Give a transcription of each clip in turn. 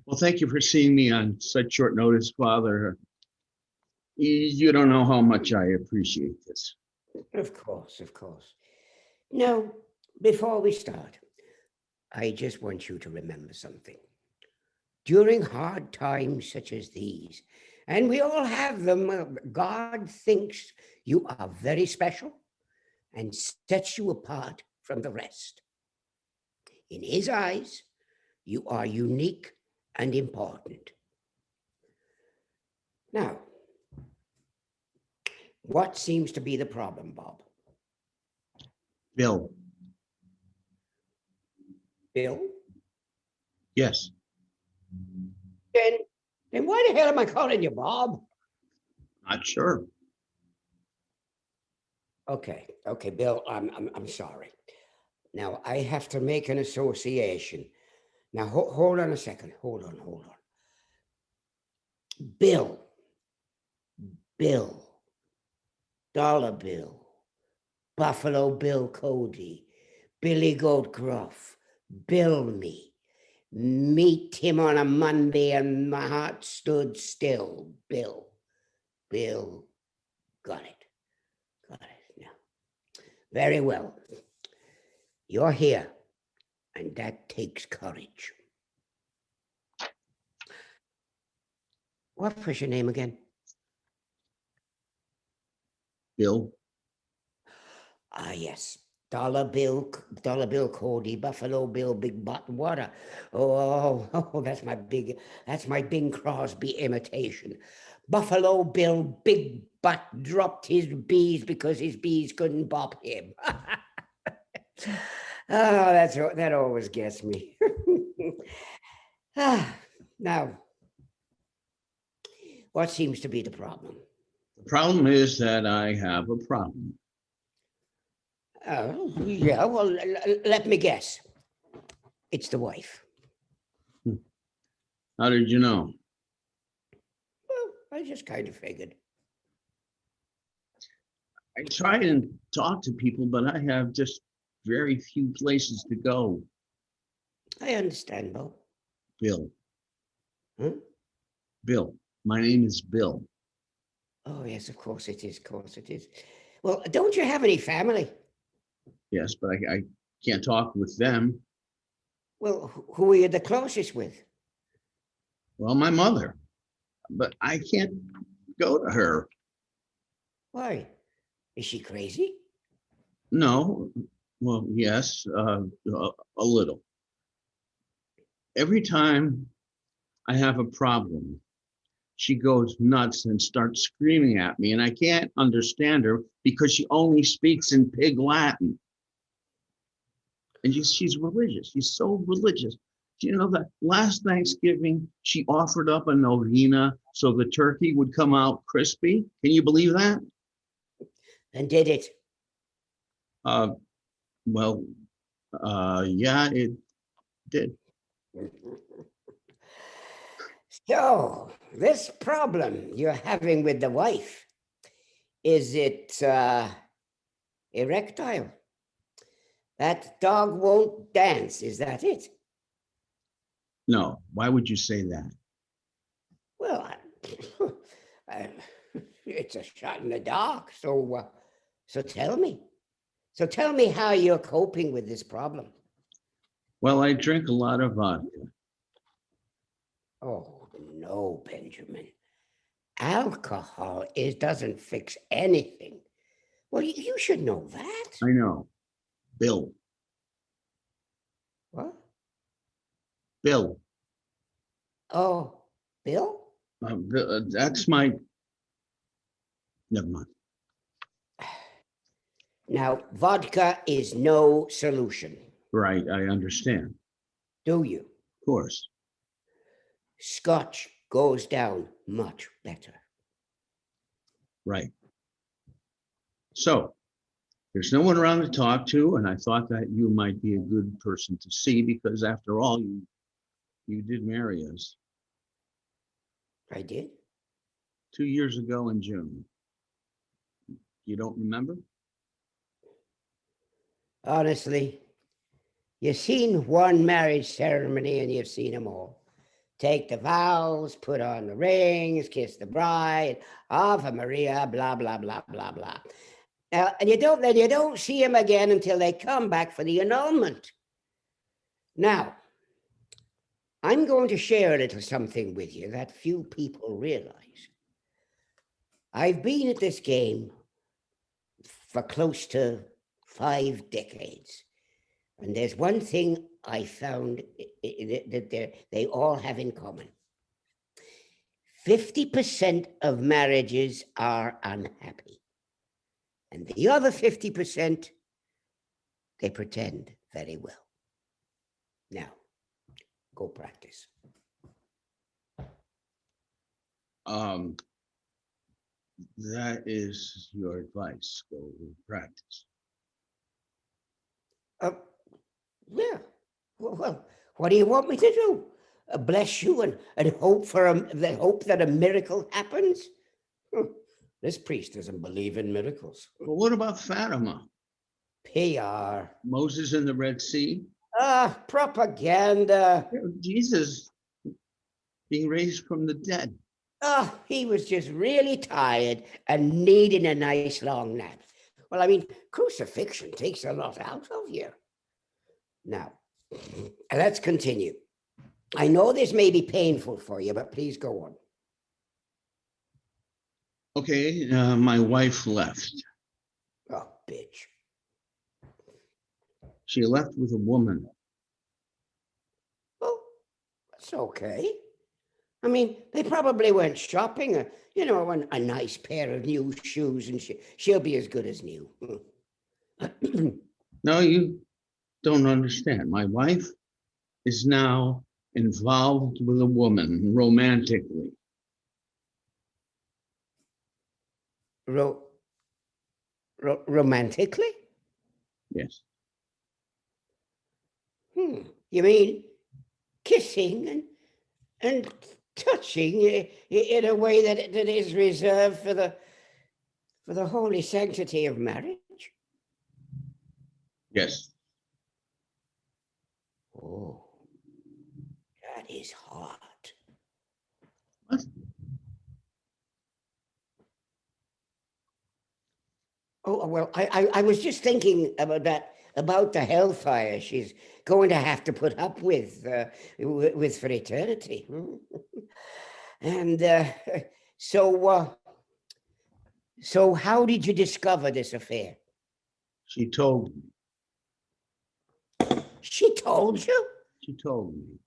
Well, thank you for seeing me on such short notice, Father. You don't know how much I appreciate this. Of course, of course. Now, before we start, I just want you to remember something. During hard times such as these, and we all have them, God thinks you are very special and sets you apart from the rest. In his eyes, you are unique and important. Now, what seems to be the problem, Bob? Bill, Bill? yes, Then, then why the hell am I calling you Bob? not sure. Okay, Bill, I'm sorry. Now I have to make an association. Now hold on a second. Hold on. Bill, Dollar Bill, Buffalo Bill Cody, Billy Goat Gruff, Bill me. Meet him on a Monday and my heart stood still. Bill, got it. Now, very well. You're here, and that takes courage. What was your name again? Bill, Ah, yes. Dollar Bill Cody, Buffalo Bill, Big Butt Water. That's my Bing Crosby imitation. Buffalo Bill, Big Butt dropped his bees because his bees couldn't bop him. That always gets me. Now, what seems to be the problem? the problem is that I have a problem. Yeah, well, let me guess. It's the wife. How did you know? Well, I just kind of figured. I try and talk to people, but I have just very few places to go. I understand, Bo. Bill, Huh? Bill, my name is Bill. Oh, yes, of course it is. Of course it is. Well, don't you have any family? Yes, but I can't talk with them. Well, who are you the closest with? Well, my mother, but I can't go to her. Why? Is she crazy? No, well, yes, a little. Every time I have a problem, she goes nuts and starts screaming at me, and I can't understand her because she only speaks in pig Latin. And she's religious. She's so religious. You know that last Thanksgiving, she offered up a novena so the turkey would come out crispy. Can you believe that? And did it? Uh, well, yeah, it did. So, this problem you're having with the wife, is it erectile? That dog won't dance, is that it? No, why would you say that? Well, I, it's a shot in the dark. So tell me. So tell me how you're coping with this problem. Well, I drink a lot of vodka. Oh no, Benjamin. Alcohol doesn't fix anything. Well, you should know that. I know. Bill, What? Bill. Oh, Bill? That's my. Never mind. Now, vodka is no solution. Right, I understand. Do you? Of course. Scotch goes down much better. Right. So there's no one around to talk to, and I thought that you might be a good person to see because, after all, you did marry us I did? 2 years ago in June. You don't remember? Honestly, you've seen one marriage ceremony and you've seen them all. Take the vows, put on the rings, kiss the bride, Ave Maria, blah, blah, blah, blah, blah. And you don't see him again until they come back for the annulment. Now, I'm going to share a little something with you that few people realize. I've been at this game for close to 5 decades. And there's one thing I found that they all have in common. 50% of marriages are unhappy. And the other 50%, they pretend very well. Now, go practice. That is your advice. Go practice. Yeah. Well, what do you want me to do? Bless you and hope that a miracle happens? This priest doesn't believe in miracles. But what about Fatima? PR. Moses in the Red Sea? Propaganda. Jesus being raised from the dead. He was just really tired and needing a nice long nap. Well, I mean, crucifixion takes a lot out of you. Now, let's continue. I know this may be painful for you, but please go on. Okay, my wife left. Oh, bitch. She left with a woman. Well, that's okay. I mean, they probably went shopping, a nice pair of new shoes, and she'll be as good as new. No, you don't understand. My wife is now involved with a woman romantically. Romantically? Yes. You mean kissing and touching in a way that is reserved for the holy sanctity of marriage? Yes. Oh, that is hard. What? Oh, well, I was just thinking about that, about the hellfire she's going to have to put up with for eternity. And so how did you discover this affair? She told me. She told you? She told me.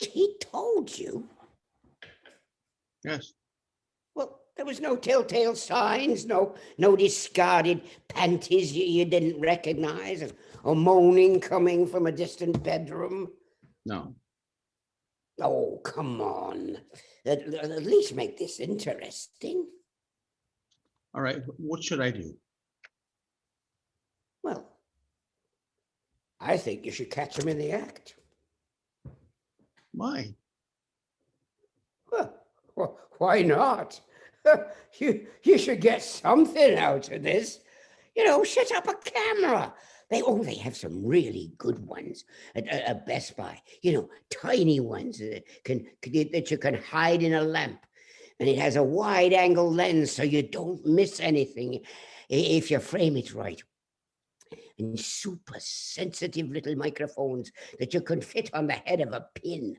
She told you? Yes. Well, there was no telltale signs, no discarded panties you didn't recognize, or moaning coming from a distant bedroom. No. Oh, come on. At least make this interesting. All right. What should I do? Well, I think you should catch him in the act. Why? Well, why not? You should get something out of this. Set up a camera. They have some really good ones at Best Buy. Tiny ones that you can hide in a lamp, and it has a wide-angle lens so you don't miss anything if you frame it right. And super sensitive little microphones that you can fit on the head of a pin.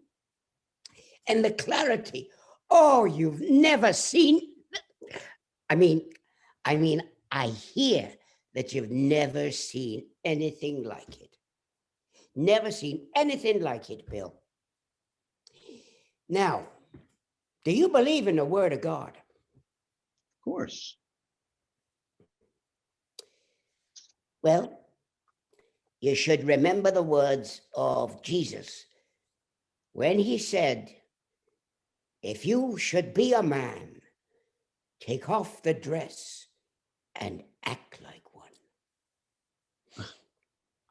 And the clarity, you've never seen. I hear that you've never seen anything like it. Never seen anything like it, Bill. Now, do you believe in the Word of God? Of course. Well, you should remember the words of Jesus when he said, "If you should be a man, take off the dress and act like one."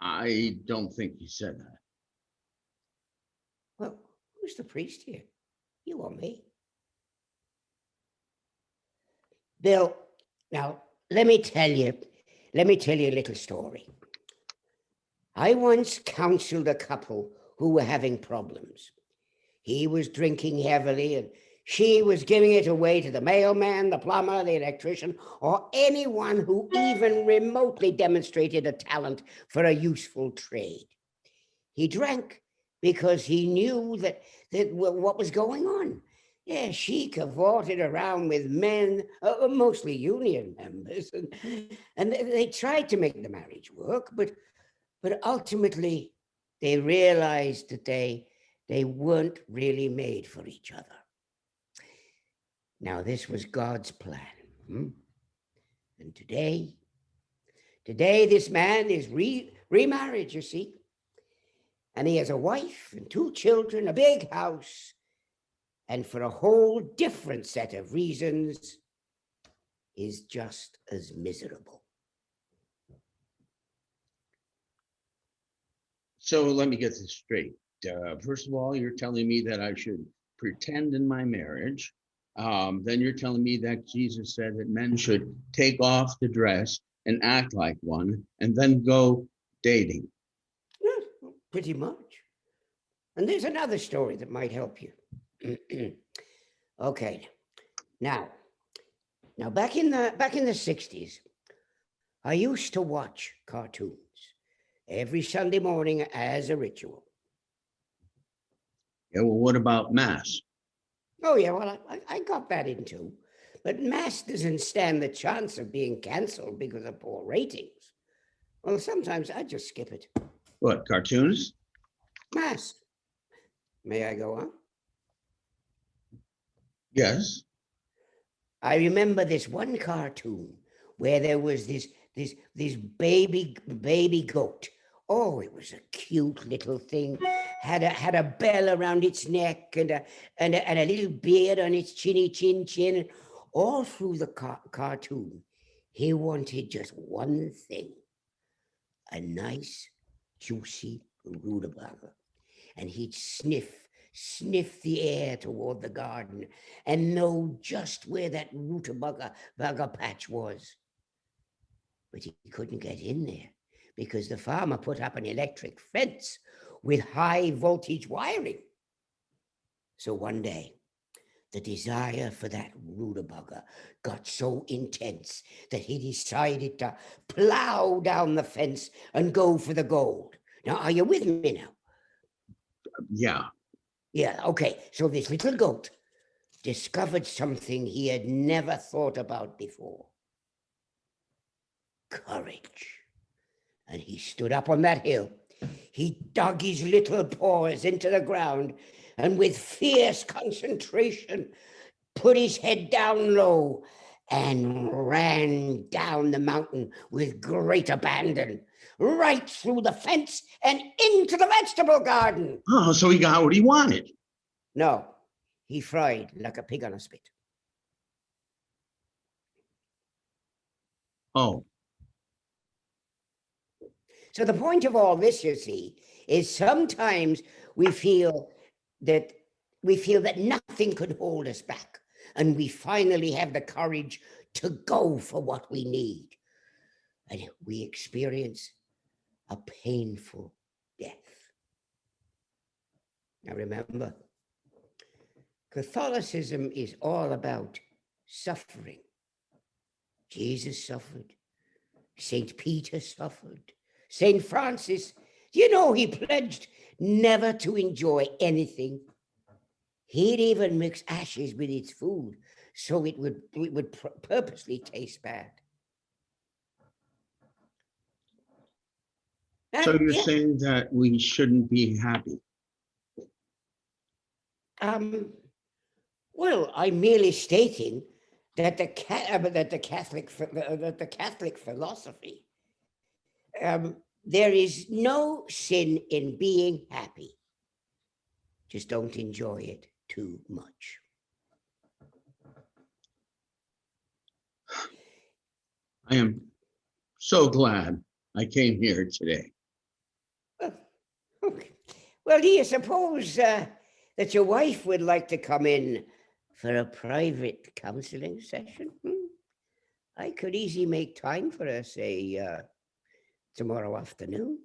I don't think he said that. Well, who's the priest here? You or me? Bill, now let me tell you a little story. I once counseled a couple who were having problems. He was drinking heavily, and she was giving it away to the mailman, the plumber, the electrician, or anyone who even remotely demonstrated a talent for a useful trade. He drank because he knew that what was going on. Yeah, she cavorted around with men, mostly union members, and they tried to make the marriage work, but ultimately they realized that they weren't really made for each other. Now, this was God's plan. And today this man is remarried, you see. And he has a wife and 2 children, a big house, and for a whole different set of reasons, is just as miserable. So let me get this straight. First of all, you're telling me that I should pretend in my marriage. Then you're telling me that Jesus said that men should take off the dress and act like one, and then go dating. Yeah, pretty much. And there's another story that might help you. Okay. Now back in the 60s, I used to watch cartoons every Sunday morning as a ritual. Yeah, well, what about Mass? Oh, yeah, well, I got that in too. But Mass doesn't stand the chance of being canceled because of poor ratings. Well, sometimes I just skip it. What, cartoons? Mass. May I go on? Yes. I remember this one cartoon where there was this baby goat. Oh, it was a cute little thing. Had a bell around its neck and a little beard on its chin. All through the cartoon, he wanted just one thing: a nice, juicy rutabaga. And he'd sniff the air toward the garden and know just where that rutabaga patch was. But he couldn't get in there because the farmer put up an electric fence with high voltage wiring. So one day, the desire for that rutabaga got so intense that he decided to plow down the fence and go for the gold. Now, are you with me now? Yeah. Yeah, okay. So this little goat discovered something he had never thought about before: courage. And he stood up on that hill. He dug his little paws into the ground and with fierce concentration put his head down low and ran down the mountain with great abandon, right through the fence and into the vegetable garden. Oh, so he got what he wanted. No, he fried like a pig on a spit. Oh, So the point of all this, you see, is sometimes we feel that nothing could hold us back, and we finally have the courage to go for what we need, and we experience a painful death. Now remember, Catholicism is all about suffering. Jesus suffered. St. Peter suffered. St. Francis, do you know he pledged never to enjoy anything? He'd even mix ashes with his food so it would purposely taste bad. so you're saying that we shouldn't be happy? Well, I'm merely stating that the Catholic philosophy, there is no sin in being happy. Just don't enjoy it too much. I am so glad I came here today. Okay. Well, do you suppose that your wife would like to come in for a private counseling session? I could easily make time for her, say, tomorrow afternoon.